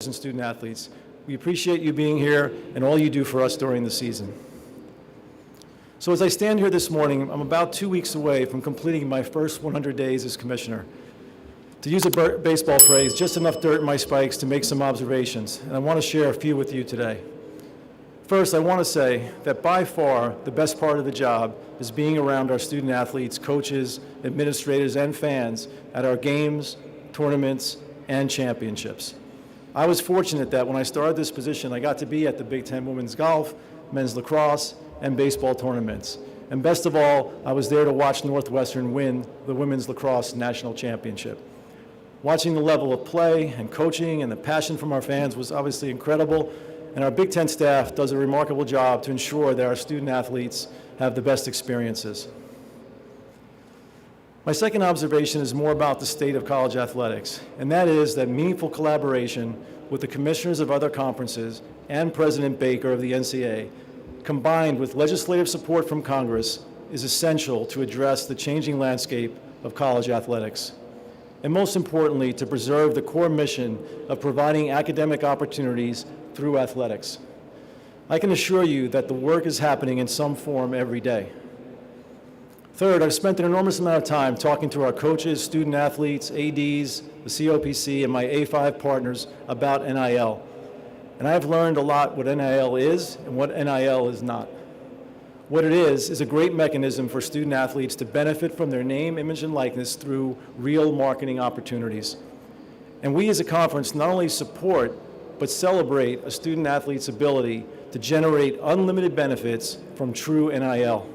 and student athletes. We appreciate you being here and all you do for us during the season. So as I stand here this morning, I'm about 2 weeks away from completing my first 100 days as commissioner. To use a baseball phrase, just enough dirt in my spikes to make some observations, and I want to share a few with you today. First, I want to say that by far the best part of the job is being around our student athletes, coaches, administrators, and fans at our games, tournaments, and championships. I was fortunate that when I started this position, I got to be at the Big Ten women's golf, men's lacrosse, and baseball tournaments. And best of all, I was there to watch Northwestern win the women's lacrosse national championship. Watching the level of play and coaching and the passion from our fans was obviously incredible, and our Big Ten staff does a remarkable job to ensure that our student athletes have the best experiences. My second observation is more about the state of college athletics, and that is that meaningful collaboration with the commissioners of other conferences and President Baker of the NCAA, combined with legislative support from Congress, is essential to address the changing landscape of college athletics. And most importantly, to preserve the core mission of providing academic opportunities through athletics. I can assure you that the work is happening in some form every day. Third, I've spent an enormous amount of time talking to our coaches, student athletes, ADs, the COPC, and my A5 partners about NIL. And I have learned a lot what NIL is and what NIL is not. What it is a great mechanism for student athletes to benefit from their name, image, and likeness through real marketing opportunities. And we as a conference not only support, but celebrate a student athlete's ability to generate unlimited benefits from true NIL.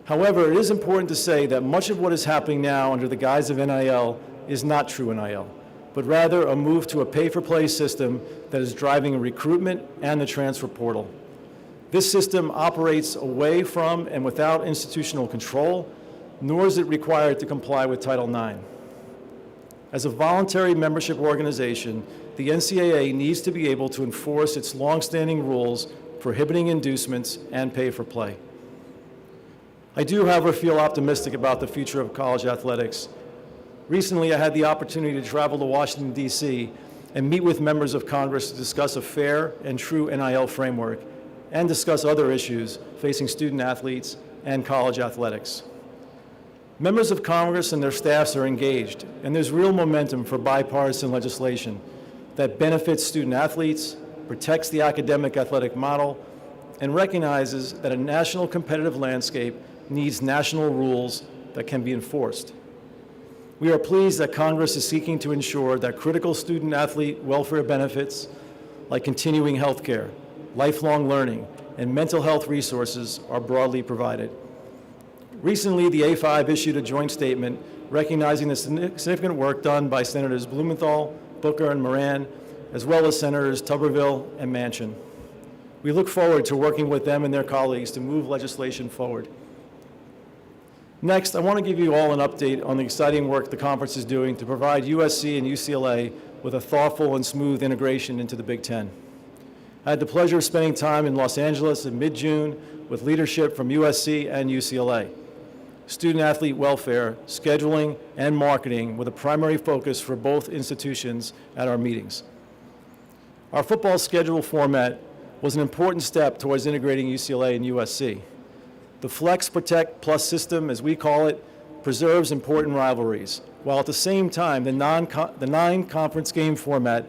However, it is important to say that much of what is happening now under the guise of NIL is not true NIL, but rather a move to a pay-for-play system that is driving recruitment and the transfer portal. This system operates away from and without institutional control, nor is it required to comply with Title IX. As a voluntary membership organization, the NCAA needs to be able to enforce its longstanding rules prohibiting inducements and pay-for-play. I do, however, feel optimistic about the future of college athletics. Recently, I had the opportunity to travel to Washington, D.C. and meet with members of Congress to discuss a fair and true NIL framework and discuss other issues facing student athletes and college athletics. Members of Congress and their staffs are engaged, and there's real momentum for bipartisan legislation that benefits student athletes, protects the academic athletic model, and recognizes that a national competitive landscape needs national rules that can be enforced. We are pleased that Congress is seeking to ensure that critical student athlete welfare benefits like continuing health care, lifelong learning, and mental health resources are broadly provided. Recently, the A5 issued a joint statement recognizing the significant work done by Senators Blumenthal, Booker, and Moran, as well as Senators Tuberville and Manchin. We look forward to working with them and their colleagues to move legislation forward. Next, I want to give you all an update on the exciting work the conference is doing to provide USC and UCLA with a thoughtful and smooth integration into the Big Ten. I had the pleasure of spending time in Los Angeles in mid-June with leadership from USC and UCLA. Student athlete welfare, scheduling, and marketing were the primary focus for both institutions at our meetings. Our football schedule format was an important step towards integrating UCLA and USC. The Flex Protect Plus system, as we call it, preserves important rivalries, while at the same time the nine-conference game format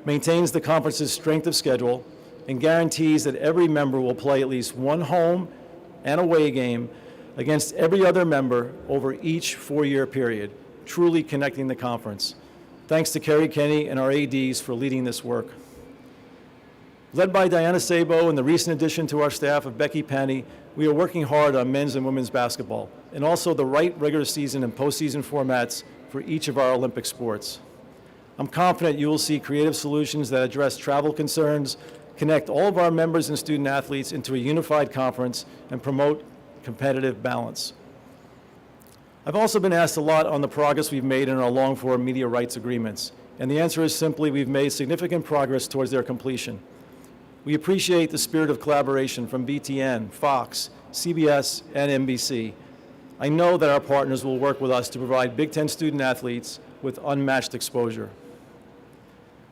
maintains the conference's strength of schedule and guarantees that every member will play at least one home and away game against every other member over each four-year period, truly connecting the conference. Thanks to Kerry Kenny and our ADs for leading this work. Led by Diana Sabo and the recent addition to our staff of Becky Penny, we are working hard on men's and women's basketball, and also the right regular season and postseason formats for each of our Olympic sports. I'm confident you will see creative solutions that address travel concerns, connect all of our members and student athletes into a unified conference, and promote competitive balance. I've also been asked a lot on the progress we've made in our long-form media rights agreements, and the answer is simply we've made significant progress towards their completion. We appreciate the spirit of collaboration from BTN, Fox, CBS, and NBC. I know that our partners will work with us to provide Big Ten student athletes with unmatched exposure.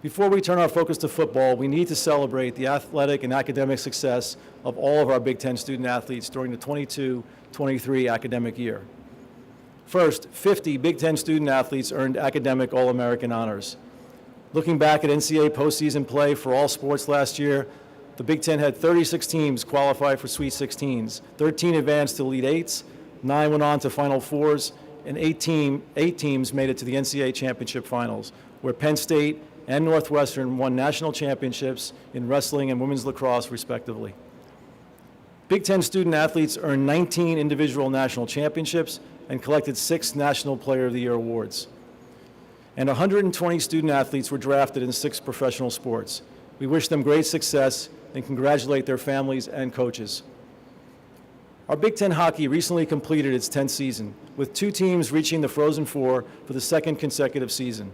Before we turn our focus to football, we need to celebrate the athletic and academic success of all of our Big Ten student athletes during the 22-23 academic year. First, 50 Big Ten student athletes earned academic All-American honors. Looking back at NCAA postseason play for all sports last year, the Big Ten had 36 teams qualify for Sweet 16s, 13 advanced to Elite Eights, 9 went on to Final Fours, and 8 teams made it to the NCAA championship finals, where Penn State and Northwestern won national championships in wrestling and women's lacrosse, respectively. Big Ten student athletes earned 19 individual national championships and collected 6 National Player of the Year awards. And 120 student athletes were drafted in 6 professional sports. We wish them great success and congratulate their families and coaches. Our Big Ten hockey recently completed its 10th season, with 2 teams reaching the Frozen Four for the 2nd consecutive season.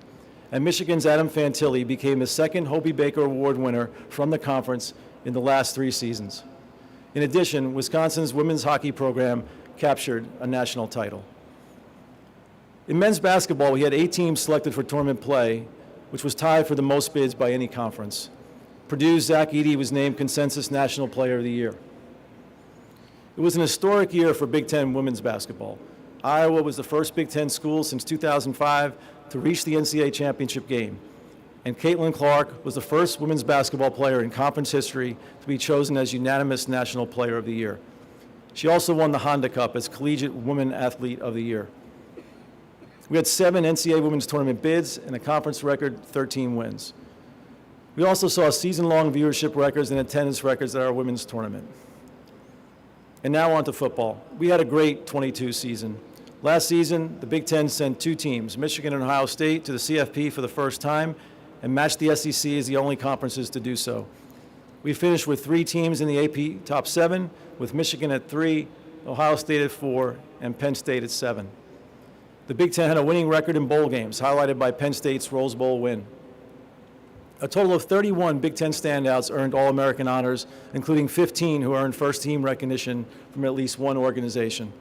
And Michigan's Adam Fantilli became the 2nd Hobey Baker Award winner from the conference in the last 3 seasons. In addition, Wisconsin's women's hockey program captured a national title. In men's basketball, we had 8 teams selected for tournament play, which was tied for the most bids by any conference. Purdue's Zach Edey was named Consensus National Player of the Year. It was an historic year for Big Ten women's basketball. Iowa was the first Big Ten school since 2005 to reach the NCAA championship game. And Caitlin Clark was the first women's basketball player in conference history to be chosen as unanimous National Player of the Year. She also won the Honda Cup as Collegiate Women Athlete of the Year. We had 7 NCAA women's tournament bids and a conference record 13 wins. We also saw season-long viewership records and attendance records at our women's tournament. And now on to football. We had a great 22 season. Last season, the Big Ten sent 2 teams, Michigan and Ohio State, to the CFP for the first time and matched the SEC as the only conferences to do so. We finished with 3 teams in the AP top 7, with Michigan at 3, Ohio State at 4, and Penn State at 7. The Big Ten had a winning record in bowl games, highlighted by Penn State's Rose Bowl win. A total of 31 Big Ten standouts earned All-American honors, including 15 who earned first-team recognition from at least one organization.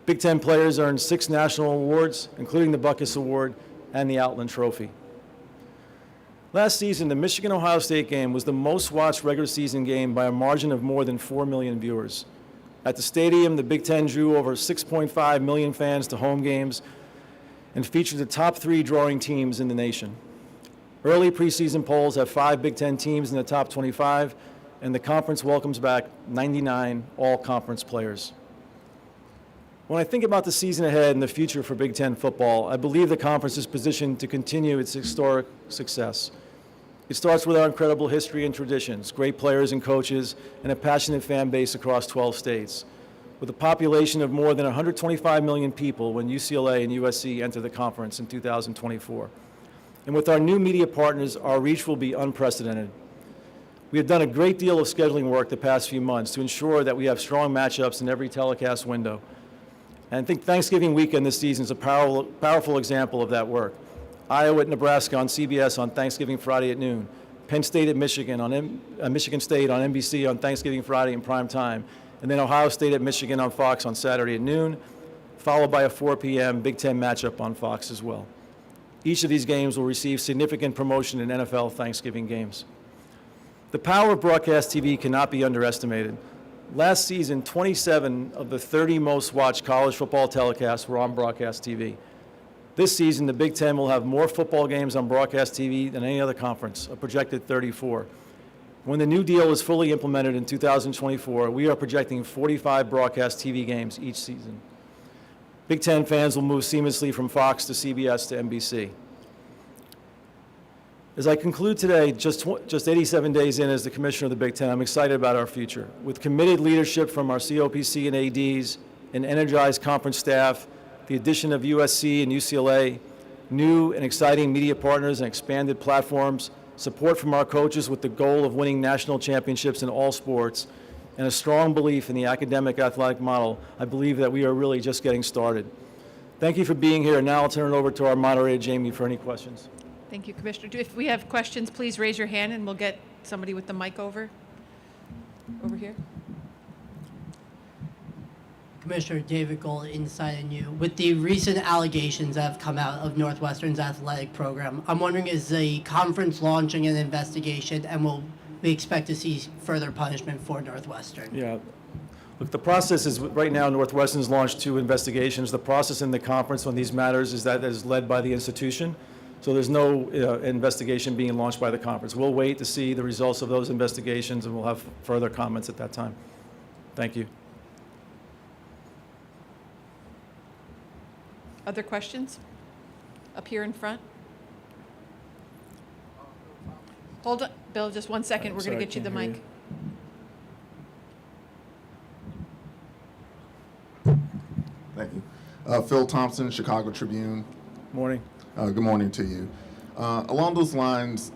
Big Ten players earned 6 national awards, including the Buckus Award and the Outland Trophy. Last season, the Michigan-Ohio State game was the most-watched regular season game by a margin of more than 4 million viewers. At the stadium, the Big Ten drew over 6.5 million fans to home games and featured the top 3 drawing teams in the nation. Early preseason polls have 5 Big Ten teams in the top 25, and the conference welcomes back 99 all-conference players. When I think about the season ahead and the future for Big Ten football, I believe the conference is positioned to continue its historic success. It starts with our incredible history and traditions, great players and coaches, and a passionate fan base across 12 states. With a population of more than 125 million people when UCLA and USC enter the conference in 2024. And with our new media partners, our reach will be unprecedented. We have done a great deal of scheduling work the past few months to ensure that we have strong matchups in every telecast window. And I think Thanksgiving weekend this season is a powerful example of that work. Iowa at Nebraska on CBS on Thanksgiving Friday at noon. Penn State at Michigan on Michigan State on NBC on Thanksgiving Friday in prime time. And then Ohio State at Michigan on Fox on Saturday at noon, followed by a 4 p.m. Big Ten matchup on Fox as well. Each of these games will receive significant promotion in NFL Thanksgiving games. The power of broadcast TV cannot be underestimated. Last season, 27 of the 30 most watched college football telecasts were on broadcast TV. This season, the Big Ten will have more football games on broadcast TV than any other conference, a projected 34. When the new deal is fully implemented in 2024, we are projecting 45 broadcast TV games each season. Big Ten fans will move seamlessly from Fox to CBS to NBC. As I conclude today, just 87 days in as the commissioner of the Big Ten, I'm excited about our future. With committed leadership from our COPC and ADs, an energized conference staff, the addition of USC and UCLA, new and exciting media partners and expanded platforms, support from our coaches with the goal of winning national championships in all sports, and a strong belief in the academic athletic model, I believe that we are really just getting started. Thank you for being here. Now I'll turn it over to our moderator, Jamie, for any questions. Thank you, Commissioner. If we have questions, please raise your hand and we'll get somebody with the mic over here. Commissioner David Gold, Inside and You. With the recent allegations that have come out of Northwestern's athletic program, I'm wondering, is the conference launching an investigation, and will we expect to see further punishment for Northwestern? Yeah. Look, the process is, right now, Northwestern's launched 2 investigations. The process in the conference on these matters is led by the institution. So there's no investigation being launched by the conference. We'll wait to see the results of those investigations, and we'll have further comments at that time. Thank you. Other questions? Up here in front? Hold on, Bill, just 1 second. We're going Sorry, to get you the can't hear mic. Thank you. Phil Thompson, Chicago Tribune. Morning. Good morning to you. Along those lines,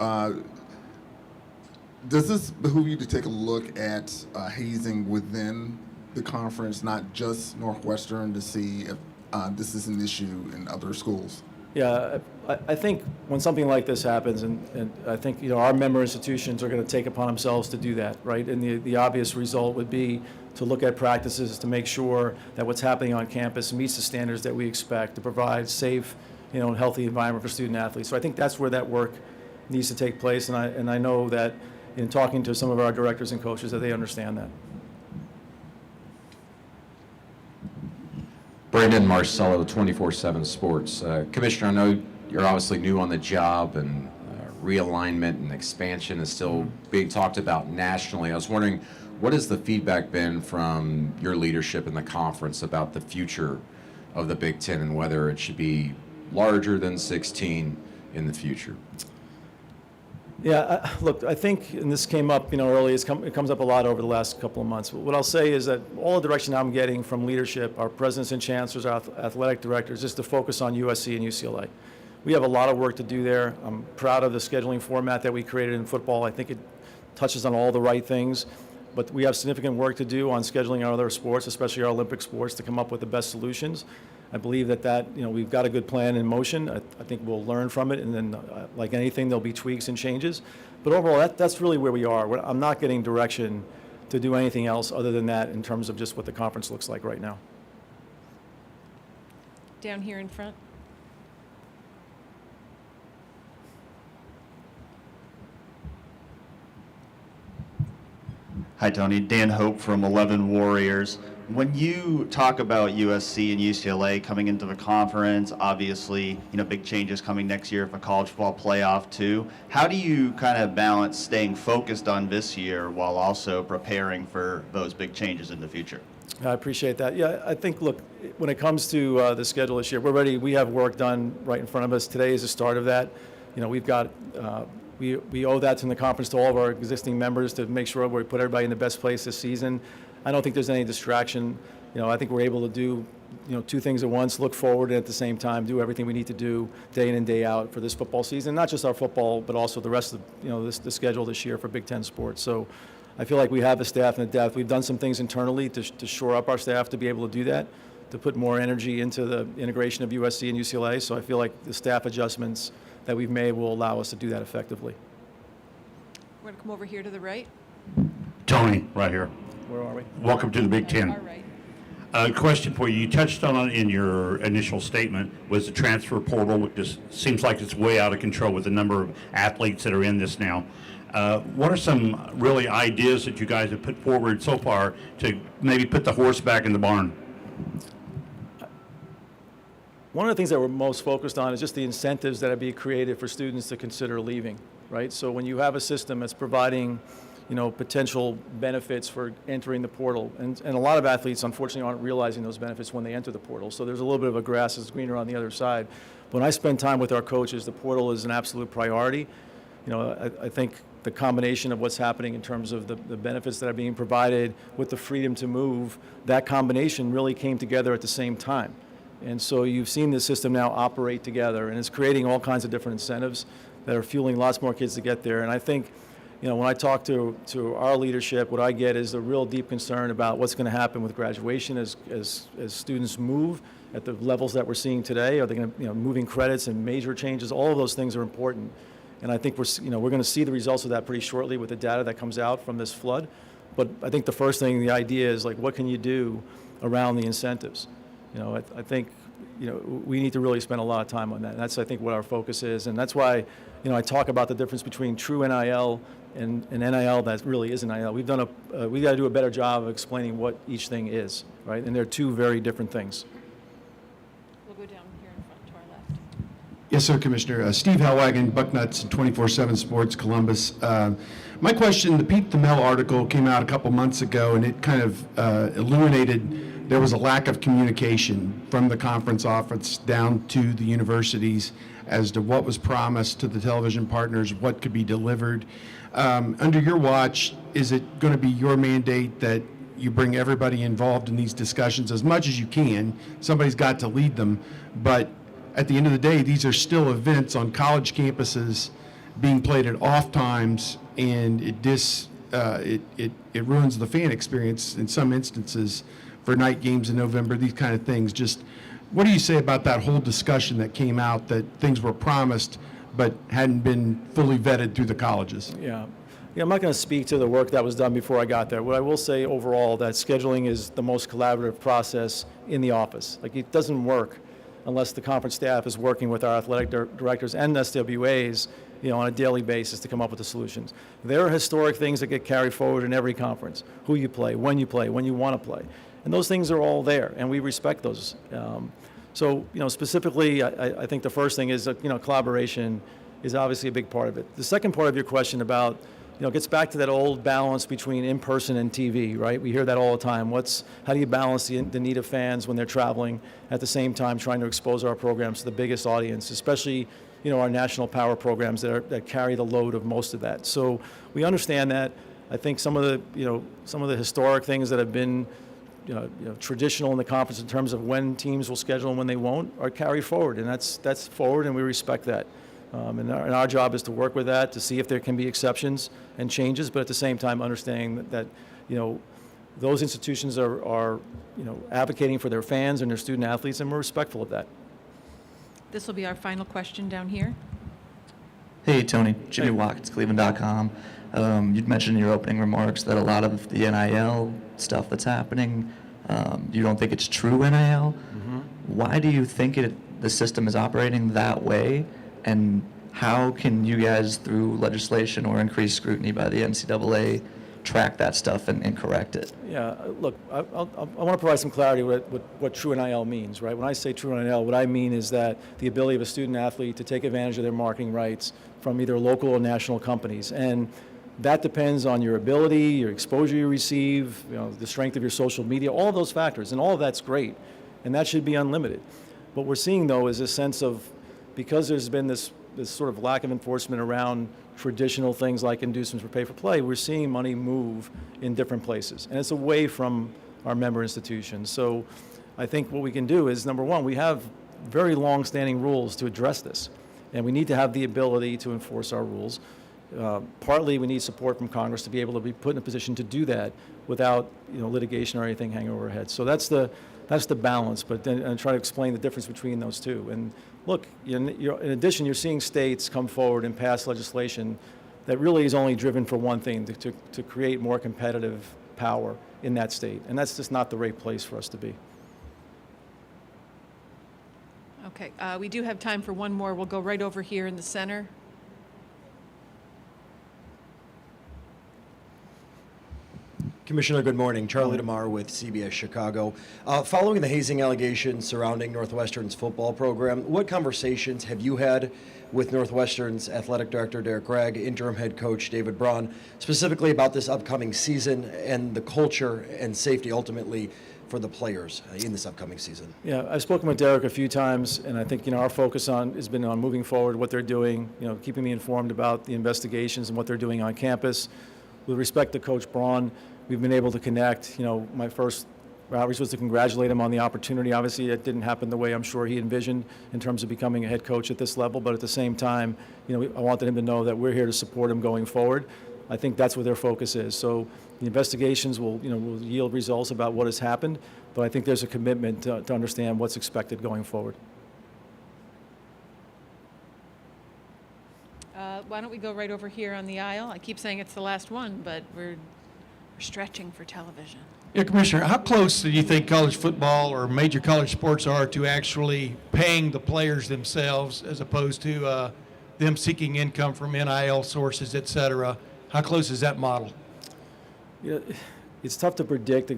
does this behoove you to take a look at hazing within the conference, not just Northwestern, to see if this is an issue in other schools? Yeah, I think when something like this happens, and I think, our member institutions are going to take upon themselves to do that, right? And the obvious result would be to look at practices to make sure that what's happening on campus meets the standards that we expect to provide safe, and healthy environment for student athletes. So I think that's where that work needs to take place, and I know that in talking to some of our directors and coaches that they understand that. Brandon Marcello, 24/7 Sports. Commissioner, I know you're obviously new on the job, and realignment and expansion is still being talked about nationally. I was wondering, what has the feedback been from your leadership in the conference about the future of the Big Ten and whether it should be larger than 16 in the future? Yeah, look, I think, and this came up, early, it comes up a lot over the last couple of months. What I'll say is that all the direction I'm getting from leadership, our presidents and chancellors, our athletic directors, is to focus on USC and UCLA. We have a lot of work to do there. I'm proud of the scheduling format that we created in football. I think it touches on all the right things, but we have significant work to do on scheduling our other sports, especially our Olympic sports, to come up with the best solutions. I believe that we've got a good plan in motion. I think we'll learn from it, and then, like anything, there'll be tweaks and changes. But overall, that's really where we are. I'm not getting direction to do anything else other than that in terms of just what the conference looks like right now. Down here in front. Hi, Tony. Dan Hope from 11 Warriors. When you talk about USC and UCLA coming into the conference, obviously, big changes coming next year for college football playoff too. How do you kind of balance staying focused on this year while also preparing for those big changes in the future? I appreciate that. Yeah, I think, look, when it comes to the schedule this year, we're ready. We have work done right in front of us. Today is the start of that. We've got, we owe that to the conference, to all of our existing members, to make sure we put everybody in the best place this season. I don't think there's any distraction. I think we're able to do, 2 things at once, look forward and at the same time do everything we need to do day in and day out for this football season, not just our football, but also the rest of, the schedule this year for Big Ten sports. So I feel like we have the staff and the depth. We've done some things internally to shore up our staff to be able to do that, to put more energy into the integration of USC and UCLA. So I feel like the staff adjustments that we've made will allow us to do that effectively. We're going to come over here to the right. Tony, right here. Where are we? Welcome to the Big Ten. All right. A question for you. You touched on it in your initial statement, was the transfer portal, which just seems like it's way out of control with the number of athletes that are in this now. What are some really ideas that you guys have put forward so far to maybe put the horse back in the barn? One of the things that we're most focused on is just the incentives that are being created for students to consider leaving, right? So when you have a system that's providing, potential benefits for entering the portal, and a lot of athletes, unfortunately, aren't realizing those benefits when they enter the portal. So there's a little bit of a grass is greener on the other side. When I spend time with our coaches, the portal is an absolute priority. I think the combination of what's happening in terms of the benefits that are being provided with the freedom to move, that combination really came together at the same time. And so you've seen the system now operate together, and it's creating all kinds of different incentives that are fueling lots more kids to get there. And I think, when I talk to our leadership, what I get is a real deep concern about what's going to happen with graduation as students move at the levels that we're seeing today. Are they going to, moving credits and major changes? All of those things are important. And I think we're going to see the results of that pretty shortly with the data that comes out from this flood. But I think the first thing, the idea is like, what can you do around the incentives? I think, we need to really spend a lot of time on that. And that's, I think, what our focus is. And that's why, I talk about the difference between true NIL and NIL that really is NIL. We got to do a better job of explaining what each thing is, right? And they're two very different things. We'll go down here in front to our left. Yes, sir, Commissioner. Steve Hellwagen, Bucknuts, 24/7 Sports, Columbus. My question, the Pete Thamel article came out a couple months ago, and it kind of illuminated there was a lack of communication from the conference office down to the universities as to what was promised to the television partners, what could be delivered. Under your watch, is it going to be your mandate that you bring everybody involved in these discussions as much as you can? Somebody's got to lead them, but at the end of the day, these are still events on college campuses being played at off times, and it ruins the fan experience in some instances for night games in November, these kind of things. Just what do you say about that whole discussion that came out that things were promised but hadn't been fully vetted through the colleges? Yeah, I'm not going to speak to the work that was done before I got there. What I will say overall, that scheduling is the most collaborative process in the office. Like, it doesn't work unless the conference staff is working with our athletic directors and SWAs, on a daily basis to come up with the solutions. There are historic things that get carried forward in every conference: who you play, when you want to play. And those things are all there, and we respect those. So, specifically, I think the first thing is, collaboration is obviously a big part of it. The second part of your question about, gets back to that old balance between in-person and TV, right? We hear that all the time. How do you balance the need of fans when they're traveling, at the same time trying to expose our programs to the biggest audience, especially, our national power programs that carry the load of most of that. So we understand that. I think some of the historic things that have been traditional in the conference in terms of when teams will schedule and when they won't are carried forward, and that's forward, and we respect that. And our job is to work with that, to see if there can be exceptions and changes, but at the same time understanding that those institutions are advocating for their fans and their student athletes, and we're respectful of that. This will be our final question down here. Hey, Tony. Jimmy Hey. Watkins, Cleveland.com. You'd mentioned in your opening remarks that a lot of the NIL stuff that's happening, you don't think it's true NIL. Why do you think the system is operating that way? And how can you guys, through legislation or increased scrutiny by the NCAA, track that stuff and correct it? Yeah, look, I want to provide some clarity what true NIL means, right? When I say true NIL, what I mean is that the ability of a student athlete to take advantage of their marketing rights from either local or national companies. And that depends on your ability, your exposure you receive, the strength of your social media, all of those factors, and all of that's great, and that should be unlimited. What we're seeing, though, is a sense of, because there's been this sort of lack of enforcement around traditional things like inducements for pay-for-play, we're seeing money move in different places, and it's away from our member institutions. So I think what we can do is, number one, we have very long-standing rules to address this, and we need to have the ability to enforce our rules. Partly, we need support from Congress to be able to be put in a position to do that without litigation or anything hanging over our heads. So that's the balance, but then and try to explain the difference between those two. And look, in addition, you're seeing states come forward and pass legislation that really is only driven for one thing, to create more competitive power in that state. And that's just not the right place for us to be. Okay, we do have time for one more. We'll go right over here in the center. Commissioner, good morning. Charlie DeMar with CBS Chicago. Following the hazing allegations surrounding Northwestern's football program, what conversations have you had with Northwestern's athletic director, Derek Gregg, interim head coach, David Braun, specifically about this upcoming season and the culture and safety ultimately for the players in this upcoming season? Yeah, I've spoken with Derek a few times, and I think our focus has been on moving forward, what they're doing, keeping me informed about the investigations and what they're doing on campus. With respect to Coach Braun, we've been able to connect. My first outreach was to congratulate him on the opportunity. Obviously, it didn't happen the way I'm sure he envisioned in terms of becoming a head coach at this level, but at the same time, I wanted him to know that we're here to support him going forward. I think that's what their focus is. So the investigations will yield results about what has happened, but I think there's a commitment to understand what's expected going forward. Why don't we go right over here on the aisle? I keep saying it's the last one, but we're We're stretching for television. Yeah, Commissioner, how close do you think college football or major college sports are to actually paying the players themselves as opposed to them seeking income from NIL sources, et cetera? How close is that model? Yeah, it's tough to predict.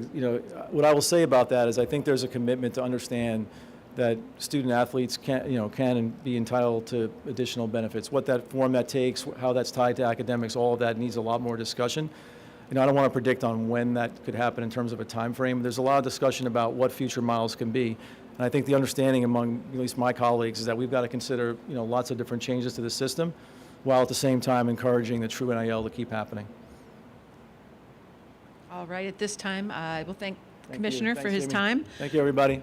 What I will say about that is I think there's a commitment to understand that student athletes can and be entitled to additional benefits. What that form that takes, how that's tied to academics, all of that needs a lot more discussion. I don't want to predict on when that could happen in terms of a time frame. There's a lot of discussion about what future miles can be. And I think the understanding among at least my colleagues is that we've got to consider lots of different changes to the system while at the same time encouraging the true NIL to keep happening. All right, at this time, I will thank the Thank you. Commissioner for Thanks, his Jamie. time. Thank you, everybody.